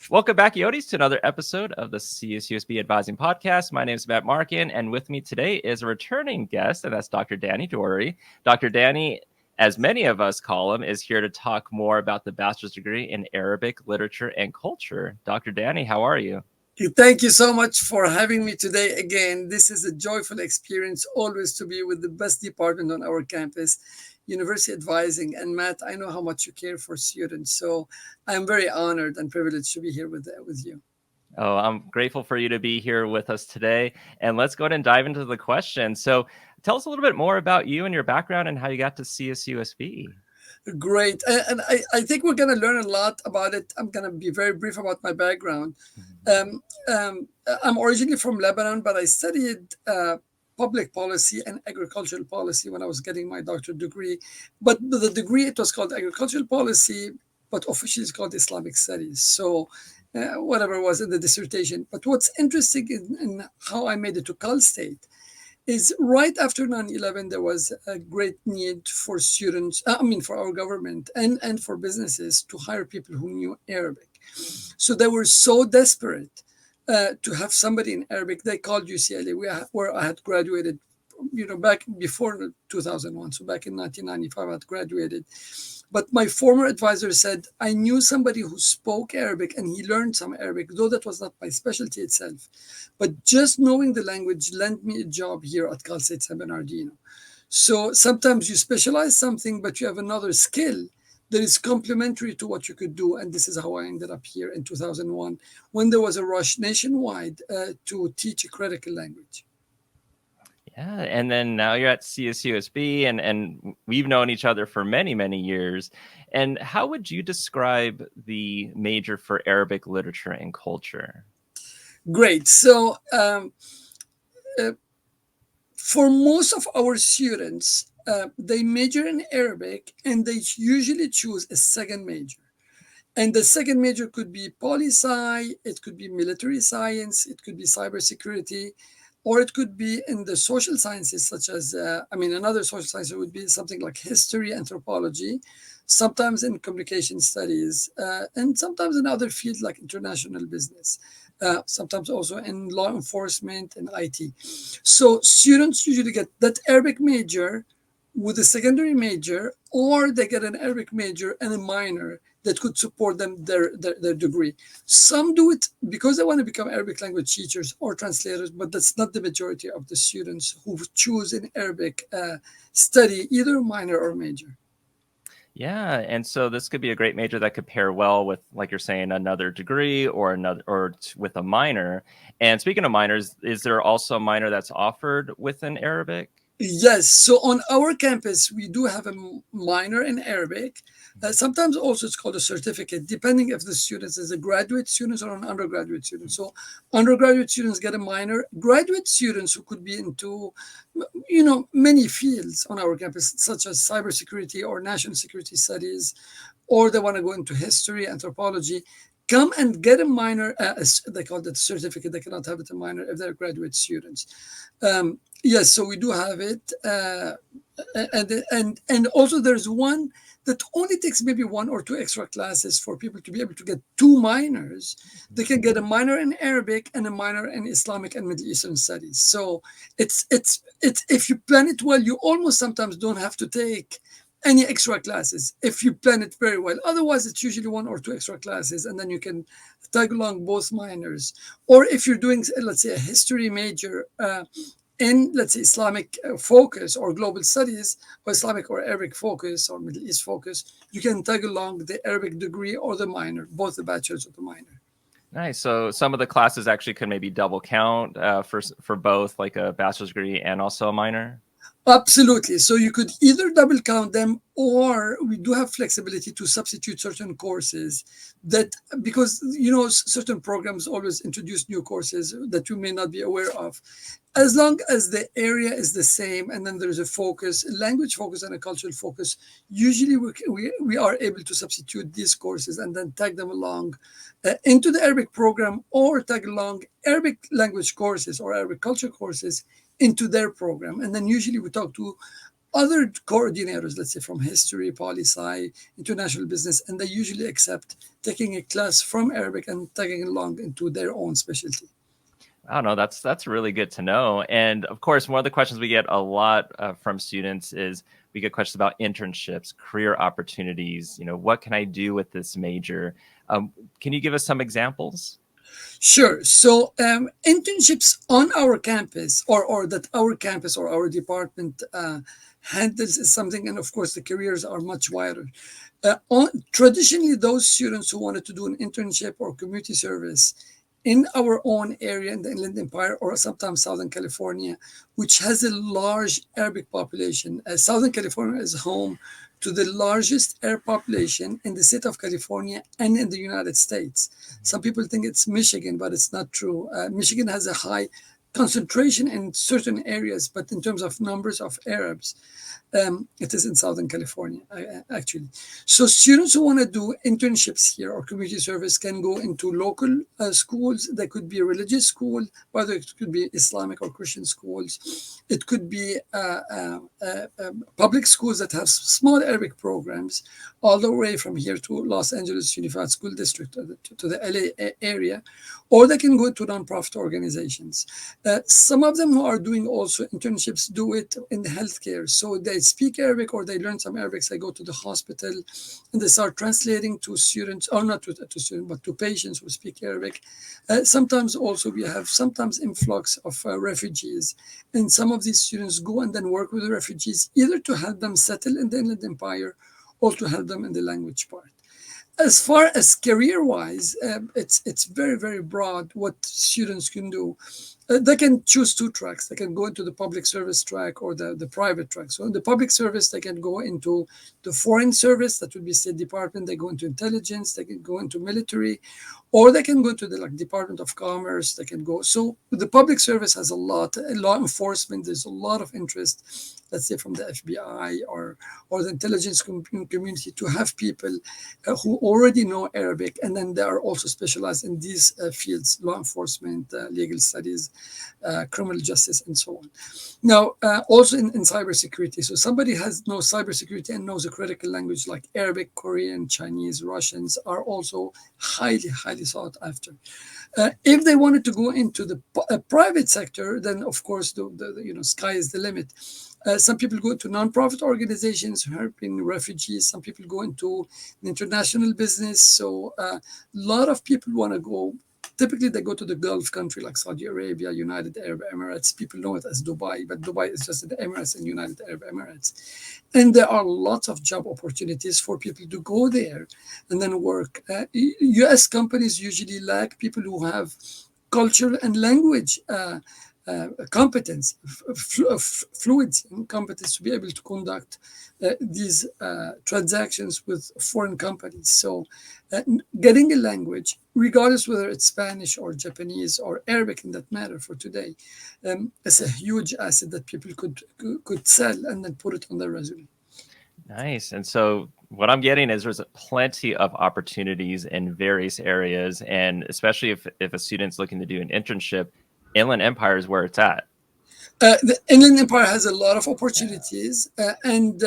Welcome back, Yodis, to another episode of the CSUSB Advising Podcast. My name is Markin, and with me today is a returning guest, and that's Dr. Dany Doueiri. Dr. Dany, as many of us call him, is here to talk more about the bachelor's degree in Arabic literature and culture. Dr. Dany, how are you? Thank you so much for having me today again. This is a joyful experience always to be with the best department on our campus, University Advising. And Matt, I know how much you care for students, so I'm very honored and privileged to be here with you. Oh, I'm grateful for you to be here with us today. And let's go ahead and dive into the question. So tell us a little bit more about you and your background and how you got to CSUSB. Great. And I think we're going to learn a lot about it. I'm going to be very brief about my background. Um, I'm originally from Lebanon, but I studied public policy and agricultural policy when I was getting my doctorate degree. But the degree, it was called agricultural policy, but officially it's called Islamic studies. So whatever was in the dissertation. But what's interesting in how I made it to Cal State is right after 9/11, there was a great need for students, for our government and for businesses to hire people who knew Arabic. So they were so desperate to have somebody in Arabic. They called UCLA, where I had graduated, back before 2001. So back in 1995, I had graduated. But my former advisor said, I knew somebody who spoke Arabic and he learned some Arabic, though that was not my specialty itself. But just knowing the language lent me a job here at Cal State San Bernardino. So sometimes you specialize something, but you have another skill that is complementary to what you could do. And this is how I ended up here in 2001, when there was a rush nationwide to teach a critical language. Yeah, and then now you're at CSUSB, and we've known each other for many, many years. And how would you describe the major for Arabic literature and culture? Great. So for most of our students, they major in Arabic and they usually choose a second major. And the second major could be poli-sci, it could be military science, it could be cybersecurity, or it could be in the social sciences, such as, another social science would be something like history, anthropology, sometimes in communication studies, and sometimes in other fields like international business, sometimes also in law enforcement and IT. So students usually get that Arabic major with a secondary major, or they get an Arabic major and a minor that could support them their degree. Some do it because they want to become Arabic language teachers or translators, but that's not the majority of the students who choose an Arabic study, either minor or major. Yeah, and so this could be a great major that could pair well with, like you're saying, another degree or with a minor. And speaking of minors, is there also a minor that's offered within Arabic? Yes. So on our campus, we do have a minor in Arabic. Sometimes also it's called a certificate, depending if the students is a graduate student or an undergraduate student. So undergraduate students get a minor. Graduate students who could be into, many fields on our campus, such as cybersecurity or national security studies, or they want to go into history, anthropology, come and get a minor. They call that certificate. They cannot have it a minor if they're graduate students. Yes, so we do have it, and also there's one that only takes maybe one or two extra classes for people to be able to get two minors. They can get a minor in Arabic and a minor in Islamic and Middle Eastern studies. So it's if you plan it well, you almost sometimes don't have to take any extra classes if you plan it very well. Otherwise, it's usually one or two extra classes, and then you can tag along both minors. Or if you're doing, let's say, a history major in, let's say, Islamic focus or global studies, or Islamic or Arabic focus or Middle East focus, you can tag along the Arabic degree or the minor, both the bachelor's or the minor. Nice. So some of the classes actually could maybe double count for both, like a bachelor's degree and also a minor. Absolutely. So you could either double count them, or we do have flexibility to substitute certain courses that, because, certain programs always introduce new courses that you may not be aware of. As long as the area is the same and then there's a focus, a language focus and a cultural focus, usually we are able to substitute these courses and then tag them along into the Arabic program, or tag along Arabic language courses or Arabic culture courses into their program. And then usually we talk to other coordinators, let's say from history, poli-sci, international business, and they usually accept taking a class from Arabic and tagging along into their own specialty. I don't know. That's really good to know. And of course, one of the questions we get a lot from students is we get questions about internships, career opportunities. What can I do with this major? Can you give us some examples? Sure. So internships on our campus or that our campus or our department handles is something, and of course the careers are much wider. Traditionally, those students who wanted to do an internship or community service in our own area in the Inland Empire or sometimes Southern California, which has a large Arabic population. Southern California is home to the largest Arab population in the state of California and in the United States. Some people think it's Michigan, but it's not true. Michigan has a high concentration in certain areas, but in terms of numbers of Arabs, it is in Southern California, actually. So students who want to do internships here or community service can go into local schools. They could be a religious school, whether it could be Islamic or Christian schools. It could be public schools that have small Arabic programs all the way from here to Los Angeles Unified School District to the LA area, or they can go to nonprofit organizations. Some of them who are doing also internships do it in the healthcare. So they speak Arabic or they learn some Arabic. They go to the hospital and they start translating to students, or not to students, but to patients who speak Arabic. Sometimes also we have influx of refugees. And some of these students go and then work with the refugees, either to help them settle in the Inland Empire or to help them in the language part. As far as career-wise, it's very, very broad what students can do. They can choose two tracks. They can go into the public service track or the private track. So in the public service, they can go into the foreign service, that would be State Department. They go into intelligence. They can go into military, or they can go to the Department of Commerce. They can go. So the public service has a lot. Law enforcement, there's a lot of interest, let's say from the FBI or the intelligence community, to have people who already know Arabic, and then they are also specialized in these fields: law enforcement, legal studies, criminal justice, and so on. Now, also in cybersecurity. So somebody knows cybersecurity and knows a critical language like Arabic, Korean, Chinese, Russians are also highly, highly sought after. If they wanted to go into the private sector, then of course the sky is the limit. Some people go to nonprofit organizations helping refugees. Some people go into international business. So a lot of people want to go. Typically, they go to the Gulf country like Saudi Arabia, United Arab Emirates. People know it as Dubai, but Dubai is just the Emirates and United Arab Emirates. And there are lots of job opportunities for people to go there and then work. U.S. companies usually lack people who have cultural and language competence, fluency and competence to be able to conduct these transactions with foreign companies. So getting a language, regardless whether it's Spanish or Japanese or Arabic in that matter for today, is a huge asset that people could sell and then put it on their resume. Nice. And so what I'm getting is there's plenty of opportunities in various areas, and especially if a student's looking to do an internship, Inland Empire is where it's at. The Inland Empire has a lot of opportunities, and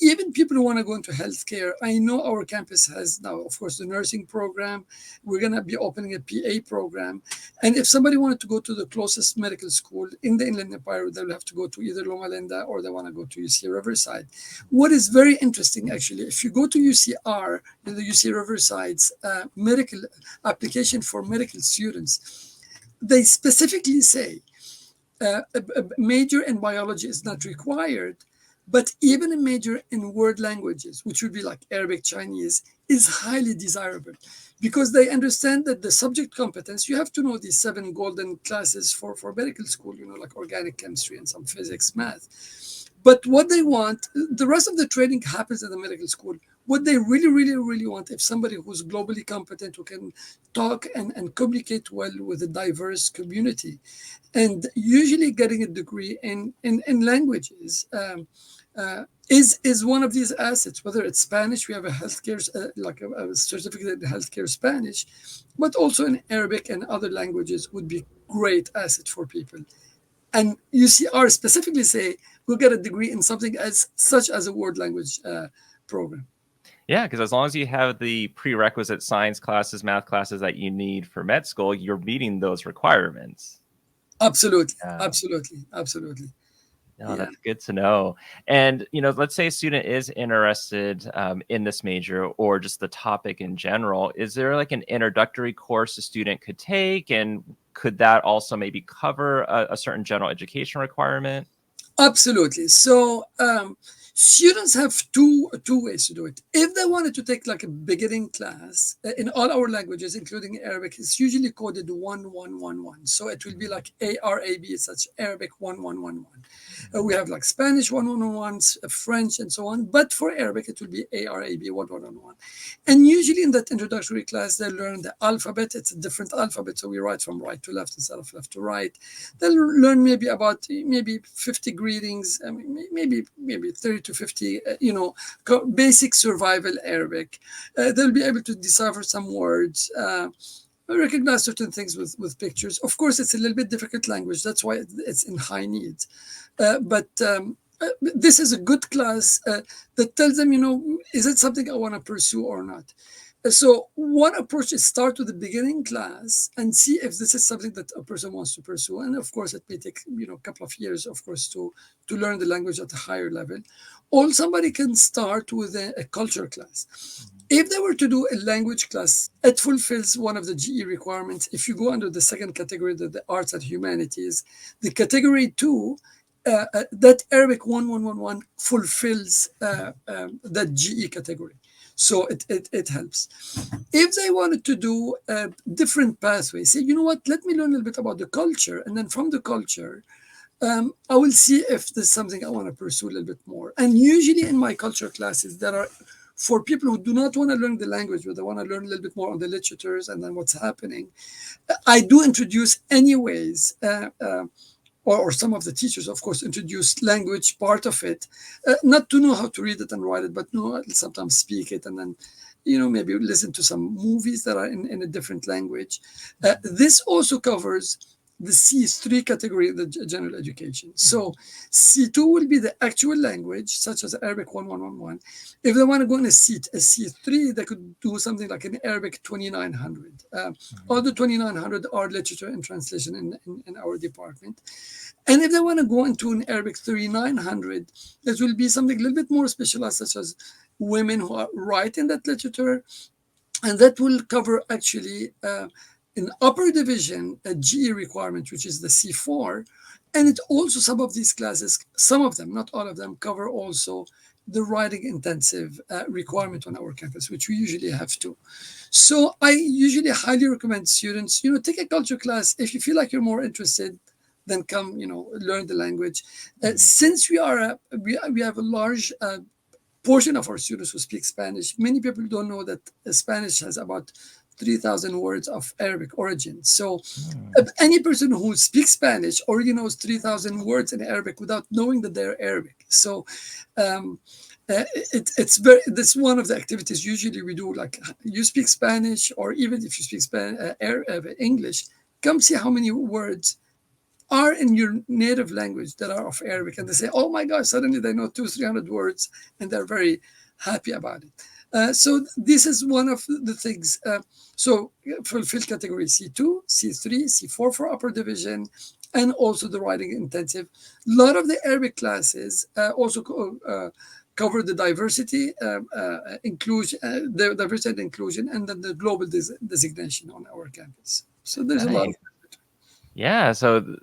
even people who want to go into healthcare. I know our campus has now, of course, the nursing program. We're going to be opening a PA program, and if somebody wanted to go to the closest medical school in the Inland Empire, they'll have to go to either Loma Linda or they want to go to UC Riverside. What is very interesting, actually, if you go to UCR, in the UC Riverside's medical application for medical students, they specifically say a major in biology is not required, but even a major in world languages, which would be like Arabic, Chinese, is highly desirable, because they understand that the subject competence, you have to know these 7 golden classes for medical school, like organic chemistry and some physics, math. But what they want, the rest of the training happens in the medical school. What they really, really, really want, if somebody who's globally competent, who can talk and communicate well with a diverse community, and usually getting a degree in languages is one of these assets. Whether it's Spanish, we have a healthcare, like a certificate in healthcare Spanish, but also in Arabic and other languages would be great asset for people. And UCR specifically say, go get a degree in something as such as a world language program. Yeah, because as long as you have the prerequisite science classes, math classes that you need for med school, you're meeting those requirements. Absolutely, Yeah. absolutely, absolutely. No, Yeah. that's good to know. And, let's say a student is interested in this major or just the topic in general. Is there like an introductory course a student could take? And could that also maybe cover a certain general education requirement? Absolutely. So students have two ways to do it. If they wanted to take like a beginning class in all our languages, including Arabic, it's usually coded 1111. So it will be like ARAB, such Arabic 1111. We have like Spanish 1111, French, and so on. But for Arabic, it will be ARAB 1111. And usually in that introductory class, they learn the alphabet. It's a different alphabet. So we write from right to left instead of left to right. They'll learn maybe about maybe 50 greetings, maybe 30 to 50, basic survival Arabic. They'll be able to decipher some words. Recognize certain things with pictures. Of course, it's a little bit difficult language. That's why it's in high needs. But this is a good class that tells them, is it something I want to pursue or not? So one approach is start with the beginning class and see if this is something that a person wants to pursue. And of course, it may take a couple of years, of course, to learn the language at a higher level. Or somebody can start with a culture class. If they were to do a language class, it fulfills one of the GE requirements. If you go under the second category, the arts and humanities, the category 2, that Arabic 1111 fulfills that GE category. So it helps. If they wanted to do different pathways, say, you know what, let me learn a little bit about the culture. And then from the culture, I will see if there's something I want to pursue a little bit more. And usually in my culture classes, there are for people who do not want to learn the language, but they want to learn a little bit more on the literatures and then what's happening. I do introduce anyways, or some of the teachers, of course, introduce language part of it, not to know how to read it and write it, but know sometimes speak it and then, maybe listen to some movies that are in a different language. This also covers the C3 category of the general education. So C2 will be the actual language, such as Arabic 1111. If they want to go in a C3, they could do something like an Arabic 2900. All the 2900 are literature and translation in our department. And if they want to go into an Arabic 3900, it will be something a little bit more specialized, such as women who are writing that literature. And that will cover actually in upper division a GE requirement, which is the C4. And it also, some of these classes, some of them, not all of them, cover also the writing intensive requirement on our campus, which we usually have to. So I usually highly recommend students, take a culture class. If you feel like you're more interested, then come, learn the language. Since we have a large portion of our students who speak Spanish, many people don't know that Spanish has about 3,000 words of Arabic origin. So any person who speaks Spanish already knows 3,000 words in Arabic without knowing that they're Arabic. So it's very, that's one of the activities usually we do. Like, you speak Spanish, or even if you speak English, come see how many words are in your native language that are of Arabic. And they say, oh my gosh, suddenly they know 200-300 words, and they're very happy about it. So this is one of the things. So fulfill category C2, C3, C4 for upper division, and also the writing intensive. A lot of the Arabic classes also cover the diversity, inclusion, the diversity and inclusion, and then the global designation on our campus. So there's a lot of. Yeah. So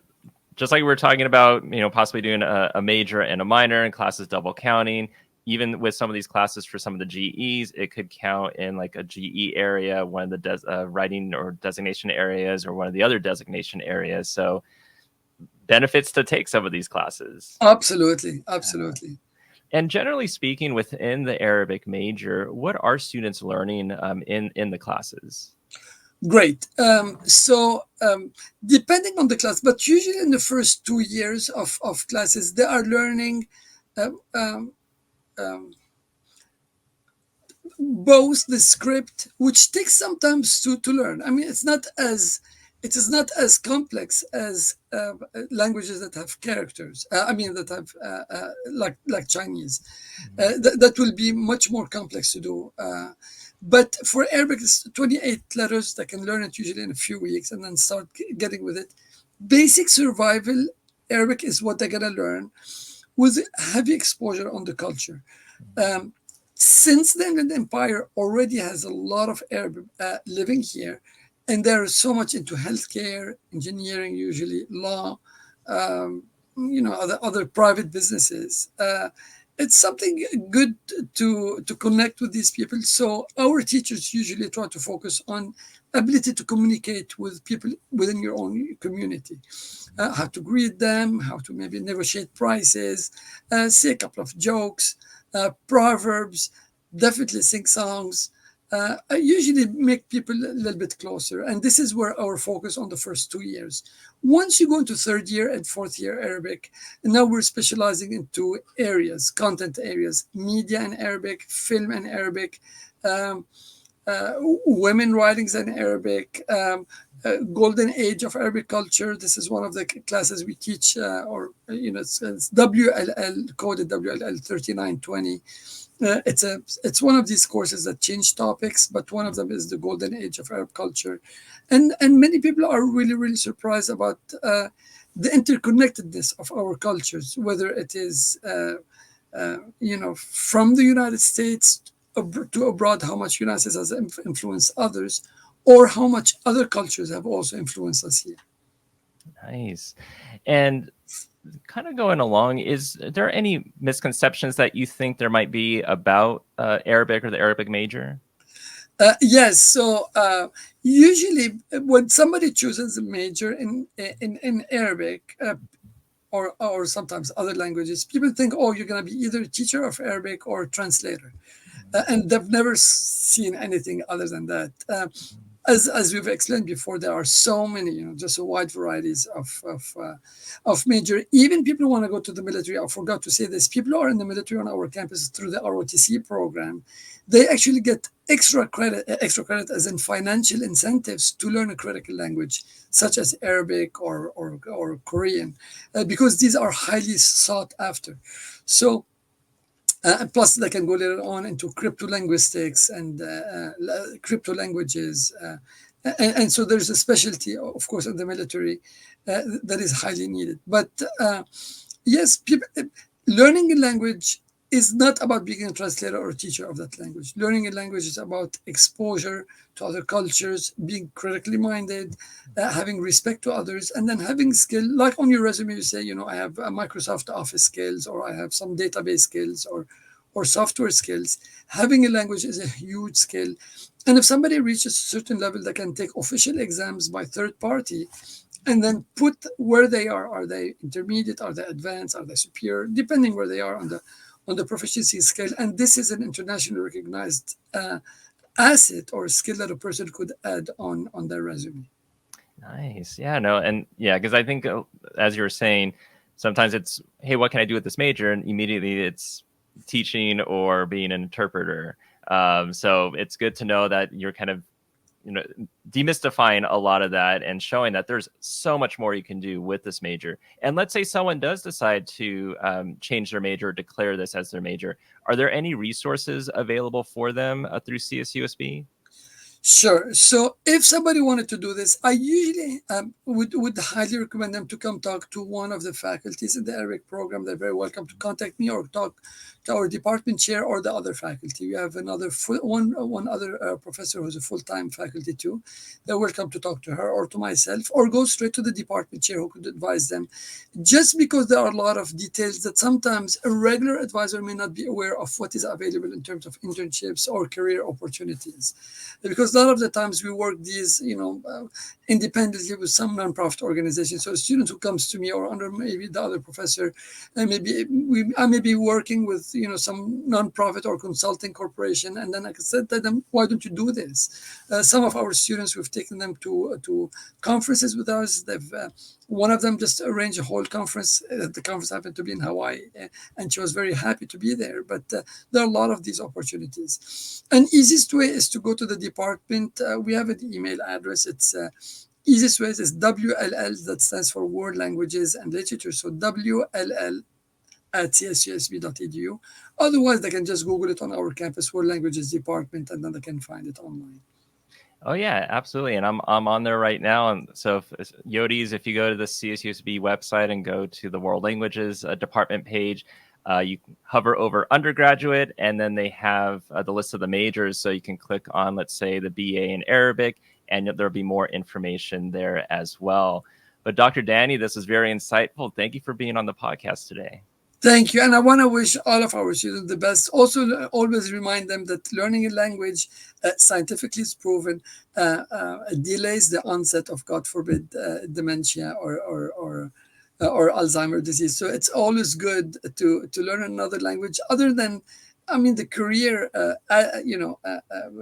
just like we were talking about, possibly doing a major and a minor and classes double counting, even with some of these classes for some of the GEs, it could count in like a GE area, one of the writing or designation areas, or one of the other designation areas. So benefits to take some of these classes. Absolutely. Absolutely. And generally speaking, within the Arabic major, what are students learning in the classes? Great. So depending on the class, but usually in the first 2 years of classes, they are learning both the script, which takes some time to learn. I mean, it's not as it is not as complex as languages that have characters. I mean, that have like Chinese. That will be much more complex to do. But for Arabic, it's 28 letters. They can learn it usually in a few weeks and then start getting with it. Basic survival Arabic is what they're gonna learn with heavy exposure on the culture. Um, since the Inland Empire already has a lot of Arab living here, and they're so much into healthcare, engineering, usually law, um, other private businesses. It's something good to connect with these people. So our teachers usually try to focus on ability to communicate with people within your own community, how to greet them, how to maybe negotiate prices, say a couple of jokes, proverbs, definitely sing songs. I usually make people a little bit closer, and this is where our focus on the first 2 years. Once you go into third year and fourth year Arabic, and now we're specializing in two areas, content areas: media and Arabic, film and Arabic, um, uh, women writings in Arabic, golden age of Arabic culture. This is one of the classes we teach, it's WLL, coded WLL 3920. It's one of these courses that change topics, but one of them is the golden age of Arab culture, and many people are really surprised about the interconnectedness of our cultures, whether it is from the United States to abroad, how much United States has influenced others, or how much other cultures have also influenced us here. Nice. And kind of going along, is there any misconceptions that you think there might be about Arabic or the Arabic major? Yes. So usually, when somebody chooses a major in Arabic, or sometimes other languages, people think, oh, you're going to be either a teacher of Arabic or a translator, and they've never seen anything other than that. As we've explained before, there are so many, just a wide varieties of major. Even people who want to go to the military. I forgot to say this: people who are in the military on our campus through the ROTC program, they actually get extra credit as in financial incentives to learn a critical language such as Arabic or Korean, because these are highly sought after. So plus, they can go later on into crypto linguistics and crypto languages. And so there's a specialty, of course, in the military that is highly needed. But yes, learning a language is not about being a translator or a teacher of that language. Learning a language is about exposure to other cultures, being critically minded, having respect to others, and then having skill. Like on your resume, you say, I have Microsoft Office skills, or I have some database skills, or software skills. Having a language is a huge skill. And if somebody reaches a certain level, they can take official exams by third party and then put where they are. Are they intermediate? Are they advanced? Are they superior? Depending where they are on the proficiency scale. And this is an internationally recognized asset or skill that a person could add on their resume. Nice. Yeah, no. And yeah, because I think, as you were saying, sometimes it's, hey, what can I do with this major? And immediately it's teaching or being an interpreter. So it's good to know that you're kind of, demystifying a lot of that and showing that there's so much more you can do with this major. And let's say someone does decide to change their major, declare this as their major. Are there any resources available for them through CSUSB? Sure. So if somebody wanted to do this, I usually would highly recommend them to come talk to one of the faculties in the Arabic program. They're very welcome to contact me or talk to our department chair or the other faculty. We have one other professor who's a full-time faculty too. They're welcome to talk to her or to myself, or go straight to the department chair who could advise them. Just because there are a lot of details that sometimes a regular advisor may not be aware of what is available in terms of internships or career opportunities. Because a lot of the times we work these, independently with some nonprofit organizations. So a student who comes to me or under maybe the other professor, and I may be working with, some nonprofit or consulting corporation, and then I said to them, why don't you do this? Some of our students, we've taken them to conferences with us. One of them just arranged a whole conference. The conference happened to be in Hawaii, and she was very happy to be there. But there are a lot of these opportunities. And easiest way is to go to the department. We have an email address. It's easiest way is WLL, that stands for World Languages and Literature. So WLL at csusb.edu. Otherwise, they can just Google it on our campus, World Languages Department, and then they can find it online. Oh yeah, absolutely. And I'm on there right now. And so Yodis, if you go to the CSUSB website and go to the World Languages Department page, you hover over undergraduate, and then they have the list of the majors. So you can click on, let's say, the BA in Arabic, and there'll be more information there as well. But Dr. Dany, this is very insightful. Thank you for being on the podcast today. Thank you. And I want to wish all of our students the best. Also, always remind them that learning a language scientifically is proven delays the onset of, God forbid, dementia or Alzheimer's disease. So it's always good to learn another language other than, the career,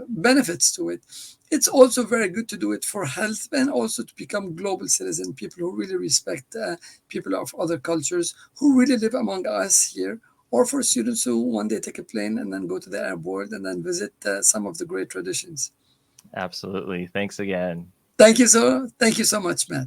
benefits to it. It's also very good to do it for health and also to become global citizen, people who really respect people of other cultures who really live among us here, or for students who one day take a plane and then go to the airport and then visit some of the great traditions. Absolutely. Thanks again. Thank you so much, Matt.